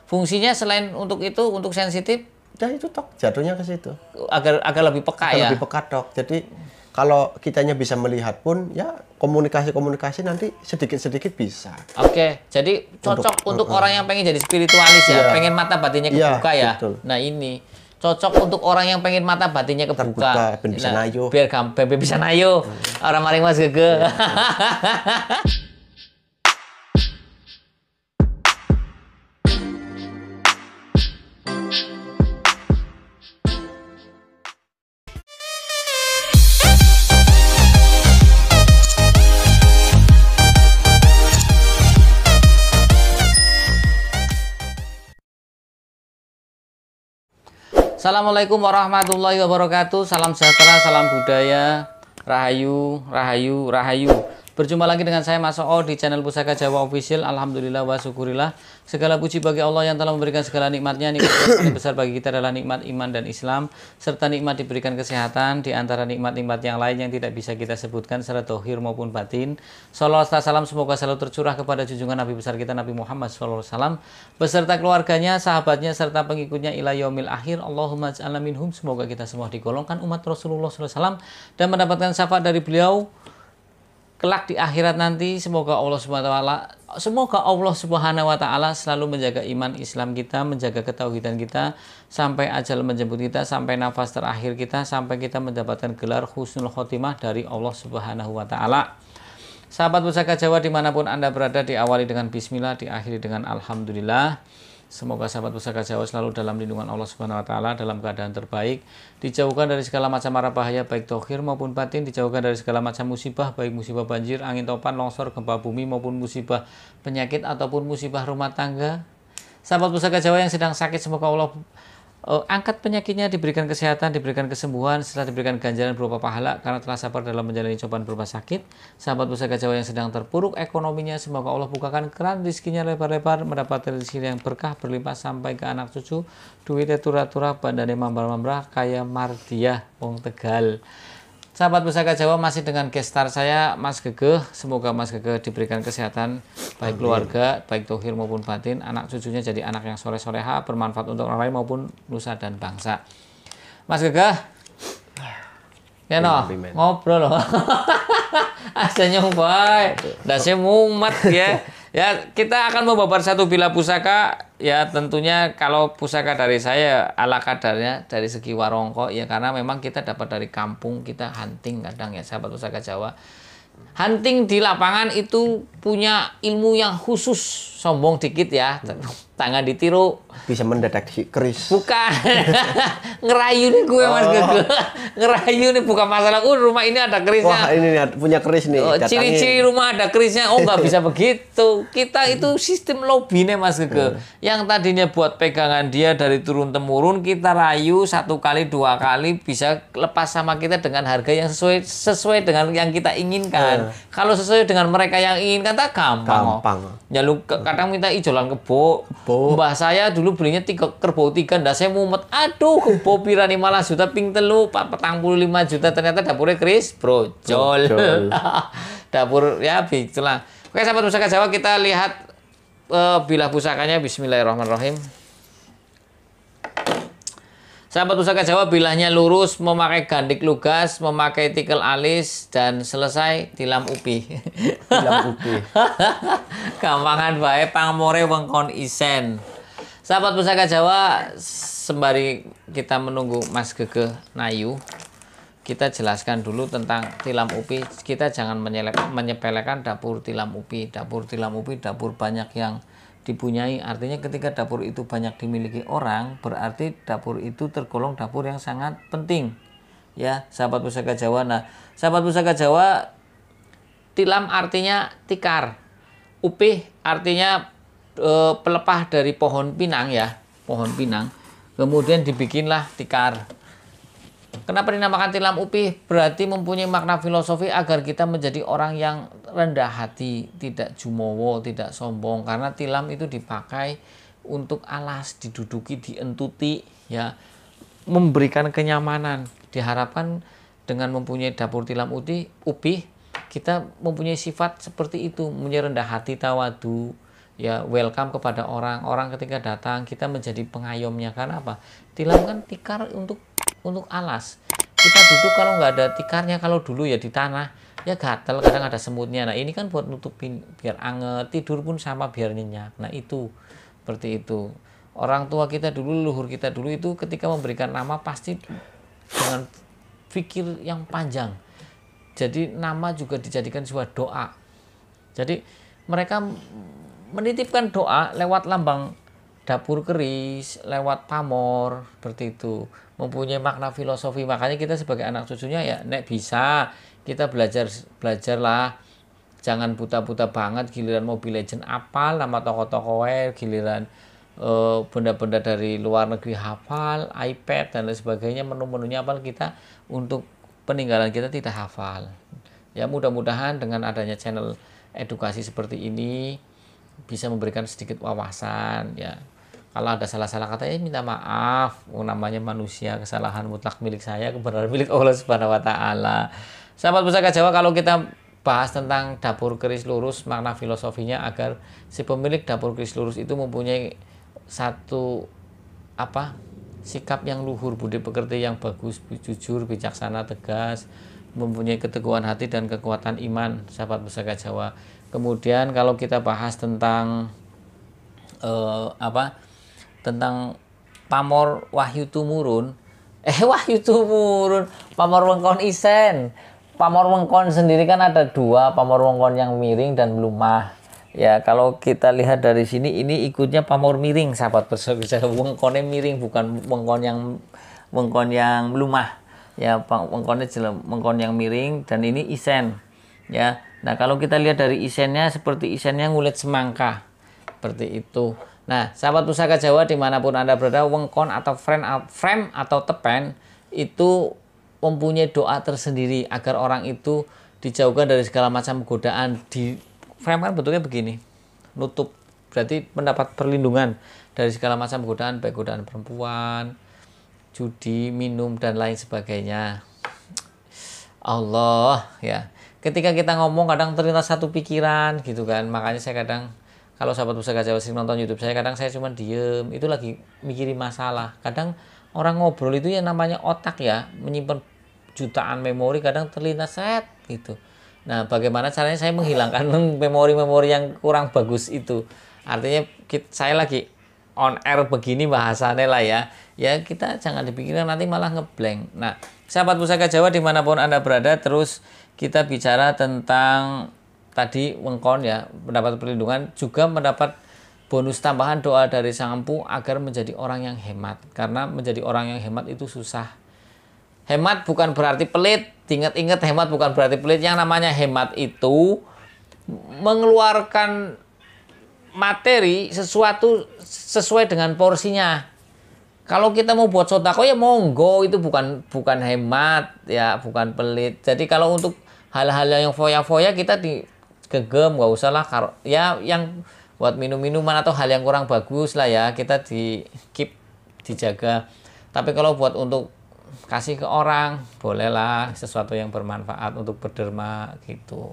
Fungsinya selain untuk itu, untuk sensitif, ya itu tok jatuhnya ke situ. Agar lebih peka ya. Lebih peka tok. Jadi kalau kitanya bisa melihat pun ya komunikasi nanti sedikit-sedikit bisa. Oke, jadi cocok untuk orang yang pengen jadi spiritualis ya, pengen mata batinnya kebuka ya. Betul. Nah ini cocok untuk orang yang pengen mata batinnya kebuka. Ben bisa nayo. Biar gampang bisa nayo. Orang maring Mas Gege. Assalamualaikum warahmatullahi wabarakatuh. Salam sejahtera, salam budaya, rahayu, rahayu, rahayu. Berjumpa lagi dengan saya Mas Oo di channel Pusaka Jawa Official. Alhamdulillah wa syukurillah. Segala puji bagi Allah yang telah memberikan segala nikmatnya. Nikmat yang paling besar bagi kita adalah nikmat iman dan Islam, serta nikmat diberikan kesehatan. Di antara nikmat-nikmat yang lain yang tidak bisa kita sebutkan secara dohir maupun batin. Salawat salam semoga selalu tercurah kepada junjungan Nabi besar kita Nabi Muhammad SAW beserta keluarganya, sahabatnya, serta pengikutnya ila yaumil akhir. Allahumma ja'alna minhum. Semoga kita semua digolongkan umat Rasulullah SAW dan mendapatkan syafaat dari beliau kelak di akhirat nanti. Semoga Allah Subhanahu wa taala selalu menjaga iman Islam kita, menjaga ketauhidan kita sampai ajal menjemput kita, sampai nafas terakhir kita, sampai kita mendapatkan gelar husnul khotimah dari Allah Subhanahu wa taala. Sahabat Pusaka Jawa dimanapun Anda berada, diawali dengan bismillah, diakhiri dengan alhamdulillah. Semoga sahabat Pusaka Jawa selalu dalam lindungan Allah Subhanahu wa taala, dalam keadaan terbaik, dijauhkan dari segala macam mara bahaya baik dohir maupun batin, dijauhkan dari segala macam musibah baik musibah banjir, angin topan, longsor, gempa bumi maupun musibah penyakit ataupun musibah rumah tangga. Sahabat Pusaka Jawa yang sedang sakit, semoga Allah angkat penyakitnya, diberikan kesehatan, diberikan kesembuhan, serta diberikan ganjaran berupa pahala karena telah sabar dalam menjalani cobaan berupa sakit. Sahabat Pusaka Jawa yang sedang terpuruk ekonominya, semoga Allah bukakan keran rezekinya lebar-lebar, mendapatkan rezeki yang berkah berlimpah sampai ke anak cucu, duitnya turah-turah, bandane mambar-mambrah, kaya mardiah wong Tegal. Sahabat Pusaka Jawa masih dengan gestar saya Mas Gege. Semoga Mas Gege diberikan kesehatan baik keluarga, baik dohir maupun batin, anak cucunya jadi anak yang soleh-soleha, bermanfaat untuk orang lain maupun nusa dan bangsa. Mas Gege, ya no, ngobrol loh. Asanya baik, dasnya mumet ya. Ya, kita akan membabar satu bilah pusaka. Ya, tentunya kalau pusaka dari saya ala kadarnya dari segi warongko, ya karena memang kita dapat dari kampung, kita hunting kadang ya sahabat Pusaka Jawa. Hunting di lapangan itu punya ilmu yang khusus, sombong dikit ya, tangan ditiru. Bisa mendeteksi keris. Bukan, ngerayu nih gue Mas Gege. Ngerayu nih bukan masalah, rumah ini ada kerisnya. Wah ini punya keris nih. Ciri-ciri rumah ada kerisnya, nggak bisa begitu. Kita itu sistem lobby nih Mas Gege. Yang tadinya buat pegangan dia dari turun-temurun, kita rayu 1 kali 2 kali bisa lepas sama kita dengan harga yang sesuai dengan yang kita inginkan. Kalau sesuai dengan mereka yang inginkan, tak gampang. Ya lu kadang minta ijolan kebo. Mbah saya dulu belinya 3 kerbau 3, ndak saya mumet. Aduh, kebo pirani malah juta ping telu, 45 juta, ternyata dapurnya keris brojol. Dapur ya begitulah. Oke sahabat Pusaka Jawa, kita lihat bilah pusakanya. Bismillahirrahmanirrahim. Sahabat Pusaka Jawa, bilahnya lurus, memakai gandik lugas, memakai tikel alis, dan selesai tilam upi. Tilam upi. Gampangan bae pangmore wengkon isen. Sahabat Pusaka Jawa, sembari kita menunggu Mas Gege nayu, kita jelaskan dulu tentang tilam upi. Kita jangan menyepelekan dapur tilam upi. Dapur tilam upi, dapur banyak yang dipunyai. Artinya ketika dapur itu banyak dimiliki orang, berarti dapur itu tergolong dapur yang sangat penting. Ya, sahabat Pusaka Jawa. Nah, sahabat Pusaka Jawa, tilam artinya tikar. Upih artinya pelepah dari pohon pinang ya, pohon pinang. Kemudian dibikinlah tikar. Kenapa dinamakan tilam upih? Berarti mempunyai makna filosofi agar kita menjadi orang yang rendah hati, tidak jumowo, tidak sombong. Karena tilam itu dipakai untuk alas, diduduki, dientuti, ya, memberikan kenyamanan. Diharapkan dengan mempunyai dapur tilam upih, kita mempunyai sifat seperti itu, mempunyai rendah hati, tawadu, ya welcome kepada orang ketika datang kita menjadi pengayomnya. Karena apa? Tilam kan tikar untuk alas. Kita duduk kalau nggak ada tikarnya, kalau dulu ya di tanah ya gatel, kadang ada semutnya. Nah ini kan buat nutupin biar anget, tidur pun sama biar nyenyak. Nah itu seperti itu. Orang tua kita dulu, leluhur kita dulu itu ketika memberikan nama pasti dengan pikir yang panjang. Jadi nama juga dijadikan sebuah doa. Jadi mereka menitipkan doa lewat lambang dapur keris, lewat pamor, seperti itu. Mempunyai makna filosofi. Makanya kita sebagai anak cucunya ya nek bisa kita belajarlah. Jangan buta-buta banget, giliran Mobile Legend apal, nama tokoh-tokohnya, giliran benda-benda dari luar negeri hafal, iPad dan lain sebagainya, menu-menunya hafal, kita untuk peninggalan kita tidak hafal. Ya mudah-mudahan dengan adanya channel edukasi seperti ini bisa memberikan sedikit wawasan ya. Kalau ada salah-salah kata ya minta maaf, namanya manusia, kesalahan mutlak milik saya, kebenaran milik Allah Subhanahu wa taala. Sahabat Pusaka Jawa, kalau kita bahas tentang dapur keris lurus, makna filosofinya agar si pemilik dapur keris lurus itu mempunyai satu sikap yang luhur, budi pekerti yang bagus, jujur, bijaksana, tegas, mempunyai keteguhan hati dan kekuatan iman, sahabat Pusaka Jawa. Kemudian kalau kita bahas tentang tentang pamor wahyu tumurun, pamor wengkon isen. Pamor wengkon sendiri kan ada dua, pamor wengkon yang miring dan melumah. Ya kalau kita lihat dari sini ini ikutnya pamor miring, sahabat Pusaka. Wengkonnya miring, bukan wengkon yang melumah. Ya wengkonnya wengkon yang miring dan ini isen. Ya. Nah, kalau kita lihat dari isennya seperti isennya ngulit semangka. Seperti itu. Nah, sahabat Pusaka Jawa dimanapun Anda berada, wengkon atau frame atau tepen itu mempunyai doa tersendiri agar orang itu dijauhkan dari segala macam godaan. Di frame kan bentuknya begini, nutup, berarti mendapat perlindungan dari segala macam godaan, baik godaan perempuan, judi, minum dan lain sebagainya. Allah ya. Ketika kita ngomong kadang terlintas satu pikiran gitu kan. Makanya saya kadang kalau sahabat Pusaka Jawa sering nonton YouTube saya, kadang saya cuma diem, itu lagi mikirin masalah. Kadang orang ngobrol itu ya namanya otak ya, menyimpan jutaan memori, kadang terlintas set gitu. Nah, bagaimana caranya saya menghilangkan memori-memori yang kurang bagus itu? Artinya saya lagi on air begini bahasanya lah ya. Ya kita jangan dipikirkan nanti malah ngeblank. Nah, sahabat Pusaka Jawa dimanapun Anda berada, terus kita bicara tentang tadi wengkon ya, mendapat perlindungan, juga mendapat bonus tambahan doa dari Sang Empu agar menjadi orang yang hemat. Karena menjadi orang yang hemat itu susah. Hemat bukan berarti pelit. Ingat-ingat, hemat bukan berarti pelit. Yang namanya hemat itu mengeluarkan materi sesuatu sesuai dengan porsinya. Kalau kita mau buat sodako ya monggo, itu bukan hemat ya, bukan pelit. Jadi kalau untuk hal-hal yang foya-foya kita digegem, nggak usah lah. Ya yang buat minum-minuman atau hal yang kurang bagus lah ya, kita di keep, dijaga. Tapi kalau buat untuk kasih ke orang, bolehlah, sesuatu yang bermanfaat untuk berderma gitu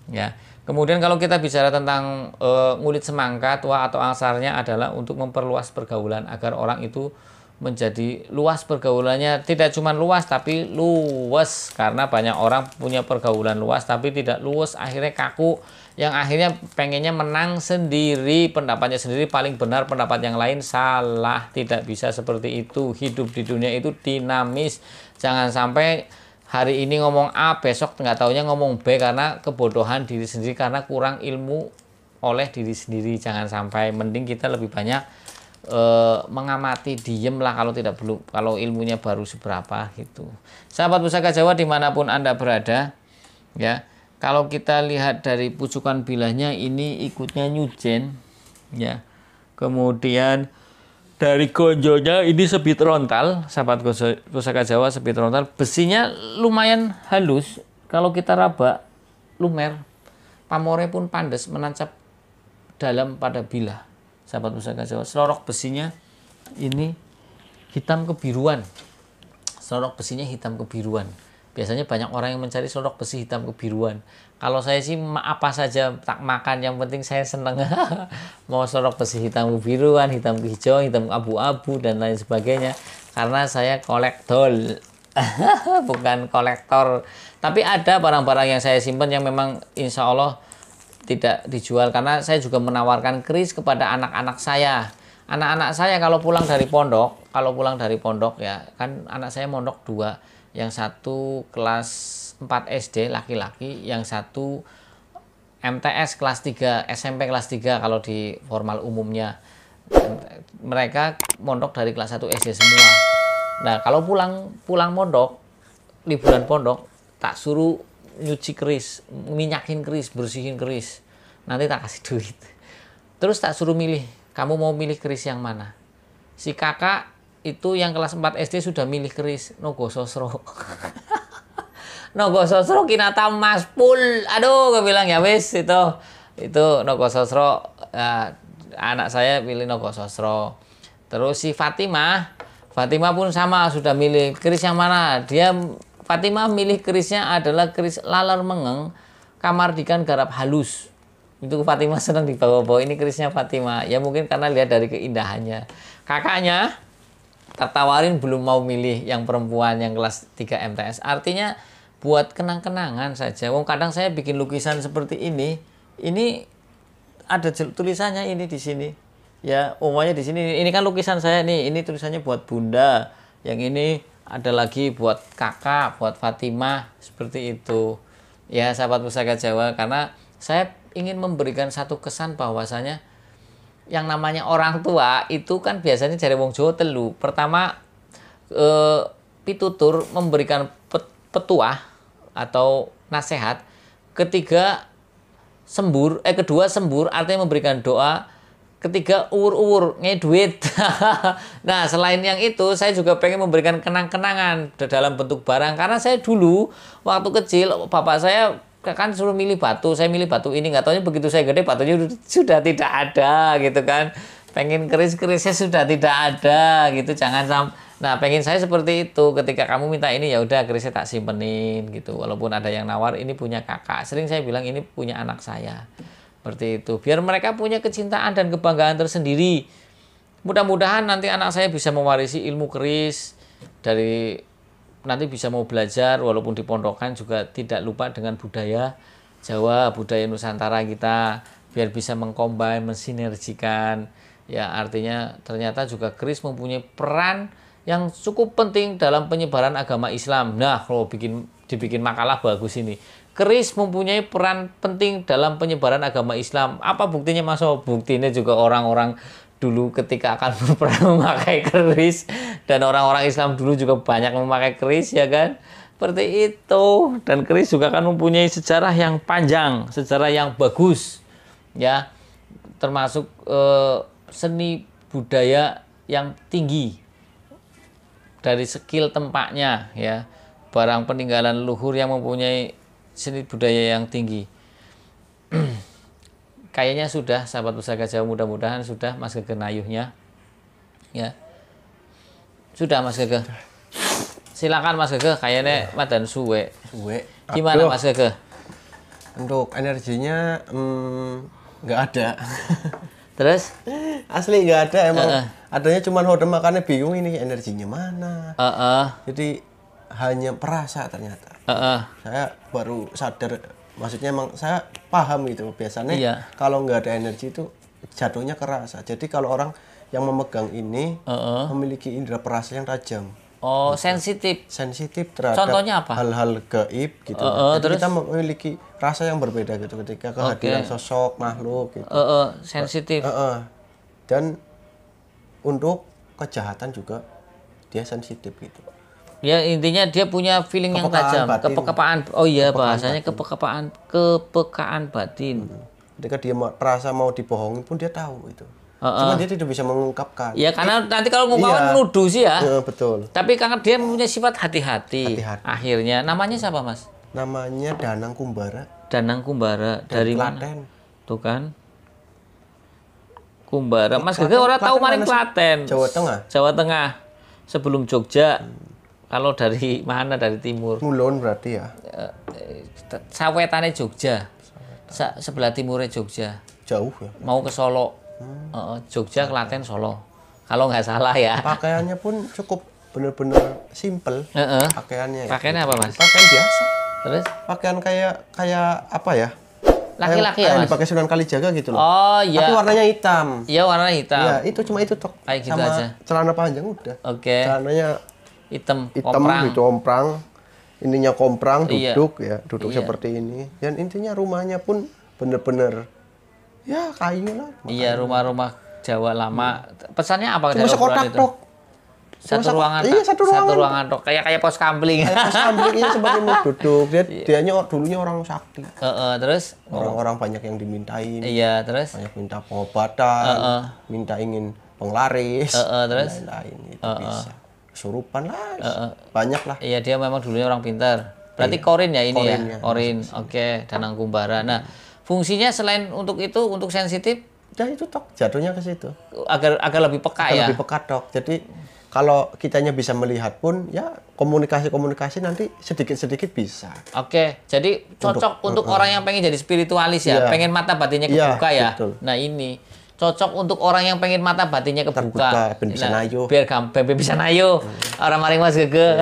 ya. Kemudian kalau kita bicara tentang ngulit semangka, tua atau angsarnya adalah untuk memperluas pergaulan agar orang itu menjadi luas pergaulannya, tidak cuma luas tapi luwes, karena banyak orang punya pergaulan luas tapi tidak luwes, akhirnya kaku, yang akhirnya pengennya menang sendiri, pendapatnya sendiri paling benar, pendapat yang lain salah. Tidak bisa seperti itu. Hidup di dunia itu dinamis. Jangan sampai hari ini ngomong A, besok nggak taunya ngomong B karena kebodohan diri sendiri, karena kurang ilmu oleh diri sendiri. Jangan sampai, mending kita lebih banyak mengamati, diem lah kalau ilmunya baru seberapa gitu. Sahabat Pusaka Jawa dimanapun Anda berada ya, kalau kita lihat dari pucukan bilahnya ini ikutnya nyujen ya. Kemudian dari gonjonya ini sebit rontal, sahabat Pusaka Jawa, sebit rontal, besinya lumayan halus, kalau kita raba lumer, pamornya pun pandas menancap dalam pada bilah. Sahabat Pusaka Jawa, selorok besinya ini hitam kebiruan. Selorok besinya hitam kebiruan. biasanya banyak orang yang mencari sosok besi hitam kebiruan. Kalau saya sih apa saja tak makan, yang penting saya seneng. Mau sosok besi hitam kebiruan, hitam hijau, hitam abu-abu dan lain sebagainya. Karena saya kolektor, bukan kolektor. Tapi ada barang-barang yang saya simpan yang memang insya Allah tidak dijual, karena saya juga menawarkan keris kepada anak-anak saya. Anak-anak saya kalau pulang dari pondok ya kan, anak saya mondok 2. Yang satu kelas 4 SD laki-laki, yang satu MTS kelas 3, SMP kelas 3 kalau di formal umumnya. Mereka mondok dari kelas 1 SD semua. Nah, kalau pulang mondok, liburan pondok, tak suruh nyuci keris, minyakin keris, bersihin keris. Nanti tak kasih duit. Terus tak suruh milih, kamu mau milih keris yang mana? Si kakak itu yang kelas 4 SD sudah milih keris Nogo Sosro. Nogo Sosro Kinata Mas Pul. Aduh, gue bilang ya wis itu Nogo Sosro. Anak saya pilih Nogo Sosro. Terus si Fatimah pun sama, sudah milih keris yang mana. Fatimah milih kerisnya adalah keris laler mengeng Kamardikan garap halus. Itu Fatimah senang dibawa-bawa, ini kerisnya Fatimah. Ya mungkin karena lihat dari keindahannya. Kakaknya tertawarin belum mau milih yang perempuan yang kelas 3 MTS. Artinya buat kenang-kenangan saja. Kadang saya bikin lukisan seperti ini ada tulisannya ini di sini. Ya, umumnya di sini. Ini kan lukisan saya nih. Ini tulisannya buat Bunda. Yang ini ada lagi buat kakak, buat Fatimah, seperti itu. Ya, sahabat Pusaka Jawa, karena saya ingin memberikan satu kesan bahwasanya yang namanya orang tua itu kan biasanya dari wong Jawa telu. Pertama, pitutur memberikan petuah atau nasihat. Kedua sembur artinya memberikan doa. Ketiga uwur-uwur duit. Nah, selain yang itu saya juga pengen memberikan kenang-kenangan dalam bentuk barang, karena saya dulu waktu kecil bapak saya kan suruh milih batu, saya milih batu ini, nggak taunya begitu saya gede batunya sudah tidak ada gitu kan. Pengen kerisnya sudah tidak ada gitu, nah pengen saya seperti itu. Ketika kamu minta ini ya udah kerisnya tak simpenin gitu, walaupun ada yang nawar, ini punya kakak. Sering saya bilang ini punya anak saya, seperti itu, biar mereka punya kecintaan dan kebanggaan tersendiri. Mudah-mudahan nanti anak saya bisa mewarisi ilmu keris, nanti bisa mau belajar, walaupun di pondokan juga tidak lupa dengan budaya Jawa, budaya Nusantara kita, biar bisa mengcombine, mensinergikan. Ya, artinya ternyata juga keris mempunyai peran yang cukup penting dalam penyebaran agama Islam. Nah, kalau dibikin makalah bagus ini. Keris mempunyai peran penting dalam penyebaran agama Islam. Apa buktinya, Mas? Buktinya juga orang-orang dulu ketika akan pernah memakai keris, dan orang-orang Islam dulu juga banyak memakai keris, ya kan, seperti itu. Dan keris juga kan mempunyai sejarah yang panjang, sejarah yang bagus, ya, termasuk seni budaya yang tinggi dari skill tempatnya, ya, barang peninggalan leluhur yang mempunyai seni budaya yang tinggi. Kayaknya sudah, sahabat Pusaka Jawa, mudah-mudahan sudah Mas Gege nayuhnya. Ya. Sudah Mas Gege. Silakan Mas Gege, kayaknya madan suwe. Gimana Mas Gege? Untuk energinya nggak ada. Terus? Asli nggak ada emang. Adanya cuma hodem, makanya bingung ini energinya mana. Jadi hanya perasa ternyata. Saya baru sadar, maksudnya emang saya paham gitu. Biasanya kalau nggak ada energi itu jatuhnya kerasa. Jadi kalau orang yang memegang ini memiliki indera perasa yang tajam. Oh, sensitif. Sensitif terhadap contohnya apa? Hal-hal gaib gitu. Jadi terus? Kita memiliki rasa yang berbeda gitu ketika kehadiran sosok makhluk gitu. Sensitif. Dan untuk kejahatan juga dia sensitif gitu. Ya, intinya dia punya feeling yang tajam, kepekaan. Oh iya, bahasanya kepekaan batin. Ketika dia merasa mau dibohongin pun dia tahu itu. Cuma dia tidak bisa mengungkapkan. Ya, karena nanti kalau mengungkapkan menuduh sih ya. Betul. Tapi karena dia mempunyai sifat hati-hati. Akhirnya, namanya siapa, Mas? Namanya Danang Kumbara. Danang Kumbara dari Klaten. Mana? Tuh kan. Kumbara. Mas Gege orang tahu maring Klaten. Jawa Tengah. Jawa Tengah. Sebelum Jogja. Kalau dari mana? Dari timur. Mulon berarti ya. Sawetane Jogja. Sebelah timurnya Jogja. Jauh ya. Mau ke Solo. Jogja, Klaten, Solo. Kalau nggak salah ya. Pakaiannya pun cukup bener-bener simple. Pakaiannya ya. Pakaiannya apa, Mas? Pakaian biasa. Terus? Pakaian kayak apa ya? Laki-laki ya, Mas? Dipakai Sunan Kalijaga gitu loh. Oh iya. Tapi warnanya hitam. Iya, warnanya hitam. Iya, itu cuma itu tok. Kayak gitu sama aja. celana panjang udah. Oke. Celananya Hitam, komprang. Gitu, komprang. Ininya komprang, duduk iya. ya, duduk seperti ini. Dan intinya rumahnya pun bener-bener ya kayu lah. Iya, rumah-rumah Jawa lama. Pesannya apa Cuma dari obrolan sekotak itu? tok. Satu ruangan. Iya, satu ruangan tok. Kayak pos kampling. Kayak pos kampling ini seperti mau duduk. Dianya dulunya orang sakti. Terus Orang-orang banyak yang dimintain. Iya, terus Banyak minta pengobatan, minta ingin penglaris, terus lain-lain itu bisa. Kesurupan lah, banyak lah. iya, dia memang dulunya orang pintar. Berarti korin ya ini Korin ya? ya. Korin. Oke, Danang Kumbara. Nah, fungsinya selain untuk itu, untuk sensitif, Ya itu tok, jatuhnya ke situ. agar lebih peka ya? Lebih peka tok. Jadi kalau kitanya bisa melihat pun, ya komunikasi nanti sedikit-sedikit bisa. Oke, jadi cocok untuk orang yang pengen jadi spiritualis ya, Iya. pengen mata batinnya kebuka ya. Betul. Nah ini cocok untuk orang yang pengen mata batinnya kebuka. ben bisa nayo. Biar gampang, bisa nayo. Orang maring Mas Gege.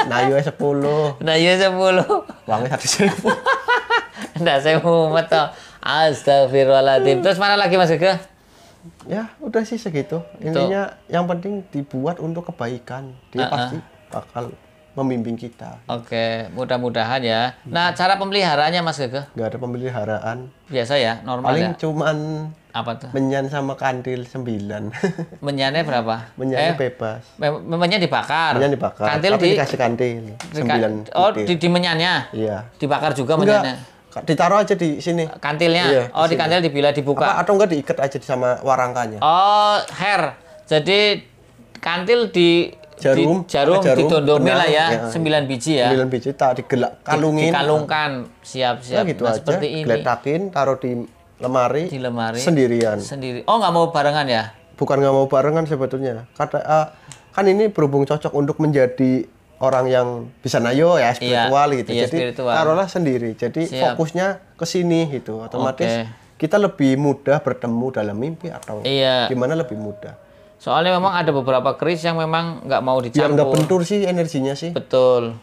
Nayo 10, Nayo 10. uangnya 1.000. Nggak saya mumet toh. Astagfirullahaladzim. Terus mana lagi Mas Gege? Ya udah sih segitu. Intinya yang penting dibuat untuk kebaikan. Dia pasti bakal membimbing kita. Oke, mudah-mudahan ya. Nah, cara pemeliharaannya Mas Gege? Nggak ada pemeliharaan. Biasa ya, normal Paling ya? cuman Apa tuh? menyan sama kandil 9. Menyannya berapa? Menyannya bebas. Menyannya dibakar. Menyan dibakar. Kantil Tapi dikasih kantil. 9 Oh, butir. di menyannya? Iya. Dibakar juga Enggak. menyannya? Ditaruh aja di sini. Kantilnya? Iya, Oh, di sini. kantil dibilah dibuka? Atau enggak diikat aja sama warangkanya. Oh, hair. Jadi kantil di Jarum, jarum didondomi benang, lah ya, ya. 9 biji ya. 9 biji tak kalungin. Dikalungkan, siap-siap. Ya gitu Nah, aja. seperti ini. Geletakin, taruh di lemari. Di lemari. Sendirian. Sendiri. Oh, nggak mau barengan ya? Bukan nggak mau barengan sebetulnya. Kan ini berhubung cocok untuk menjadi orang yang bisa nayo ya, spiritual gitu. Iya, Jadi spiritual. taruhlah sendiri. Jadi Siap. fokusnya ke sini gitu. Otomatis Oke. kita lebih mudah bertemu dalam mimpi atau Iya. gimana lebih mudah. Soalnya memang ada beberapa keris yang memang nggak mau Yang dicampur. nggak bentur sih energinya sih. Betul.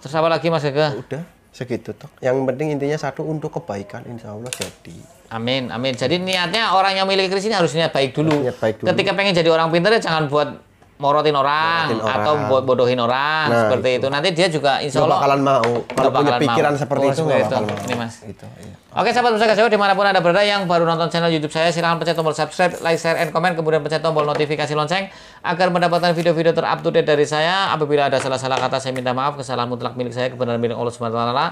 Terus apa lagi Mas Gege? Udah segitu toh. Yang penting intinya satu untuk kebaikan, insya Allah jadi. Amin, amin. Jadi niatnya orang yang miliki keris ini harus niat baik dulu. Niat baik dulu. Ketika pengen jadi orang pintar ya jangan buat morotin orang, atau buat bodohin orang seperti itu. Nanti dia juga insya Nggak Allah bakalan mau. Kalau punya bakalan pikiran mau. seperti itu nggak bakal mau. Ini Mas. Gitu, iya. Oke sahabat Pusaka Jawa dimanapun Anda berada yang baru nonton channel YouTube saya, silahkan pencet tombol subscribe, like, share, and comment, kemudian pencet tombol notifikasi lonceng agar mendapatkan video-video terupdate to date dari saya. Apabila ada salah-salah kata saya minta maaf, kesalahan mutlak milik saya, kebenaran milik Allah Subhanahu wa taala.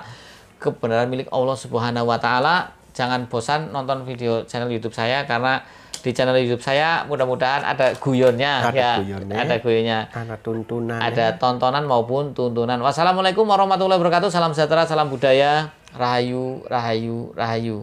Kebenaran milik Allah Subhanahu wa taala. Jangan bosan nonton video channel YouTube saya karena di channel YouTube saya mudah-mudahan ada guyonnya ada guyonnya. Ada tuntunan. Ada tontonan maupun tuntunan. Wassalamualaikum warahmatullahi wabarakatuh. Salam sejahtera, salam budaya. Rahayu, rahayu, rahayu.